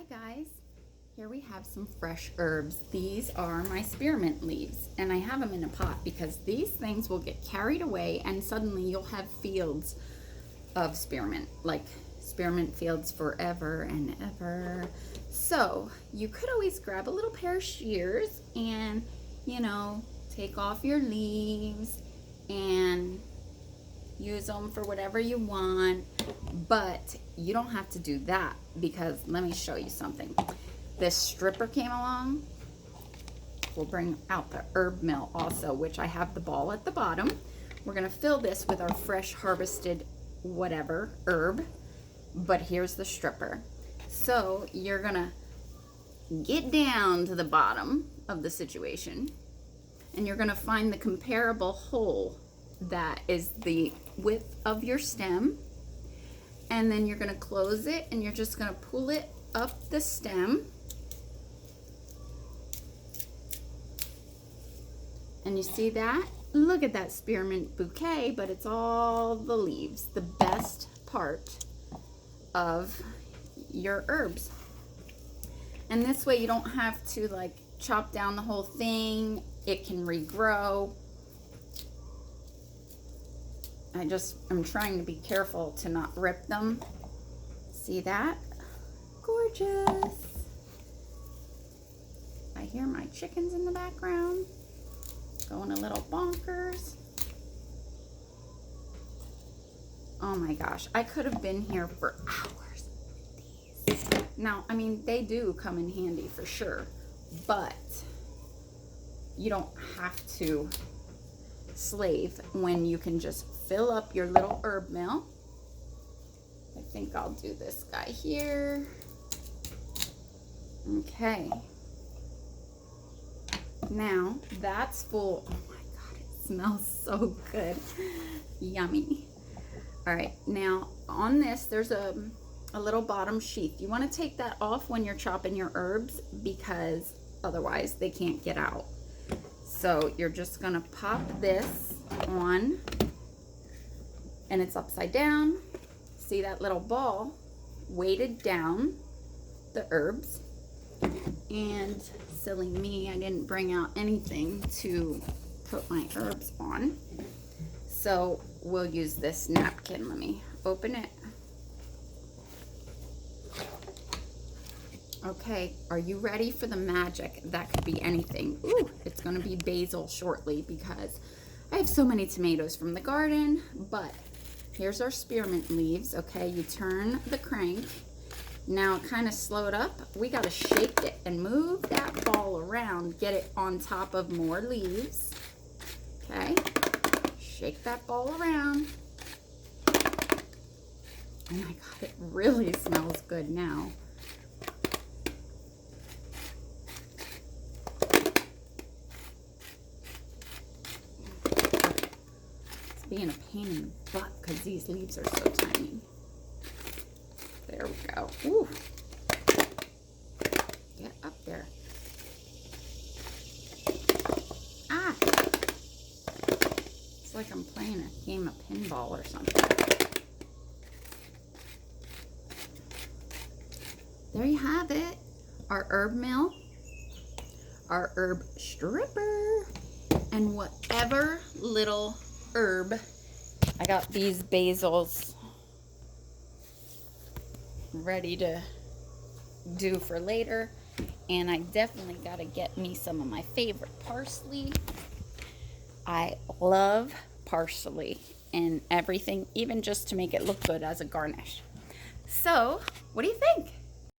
Hi guys, here we have some fresh herbs. These are my spearmint leaves and I have them in a pot because these things will get carried away and suddenly you'll have fields of spearmint, like spearmint fields forever and ever. So you could always grab a little pair of shears and, take off your leaves and use them for whatever you want, but you don't have to do that because let me show you something. This stripper came along. We'll bring out the herb mill also, which I have the ball at the bottom. We're gonna fill this with our fresh harvested whatever herb, but here's the stripper. So you're gonna get down to the bottom of the situation and you're gonna find the comparable hole that is the width of your stem, and then you're going to close it and you're just going to pull it up the stem, and you see that? Look at that spearmint bouquet, but it's all the leaves, the best part of your herbs. And this way you don't have to like chop down the whole thing. It can regrow. I'm trying to be careful to not rip them. See that? Gorgeous. I hear my chickens in the background going a little bonkers. Oh my gosh, I could have been here for hours with these. Now, I mean, they do come in handy for sure, but you don't have to slave when you can just fill up your little herb mill. I think I'll do this guy here. Okay. Now that's full. Oh my God, it smells so good. Yummy. All right, now on this, there's a little bottom sheath. You want to take that off when you're chopping your herbs because otherwise they can't get out. So you're just gonna pop this on and it's upside down. See that little ball weighted down the herbs. And silly me, I didn't bring out anything to put my herbs on. So we'll use this napkin. Let me open it. Okay, are you ready for the magic? That could be anything. Ooh, it's gonna be basil shortly because I have so many tomatoes from the garden, but here's our spearmint leaves. Okay, you turn the crank. Now kind of slow it up. We gotta shake it and move that ball around, get it on top of more leaves. Okay, shake that ball around. Oh my God, it really smells good now. Being a pain in the butt because these leaves are so tiny. There we go. Ooh. Get up there. Ah! It's like I'm playing a game of pinball or something. There you have it. Our herb mill, our herb stripper, and whatever little herb. I got these basils ready to do for later, and I definitely got to get me some of my favorite parsley. I love parsley and everything, even just to make it look good as a garnish. So, what do you think?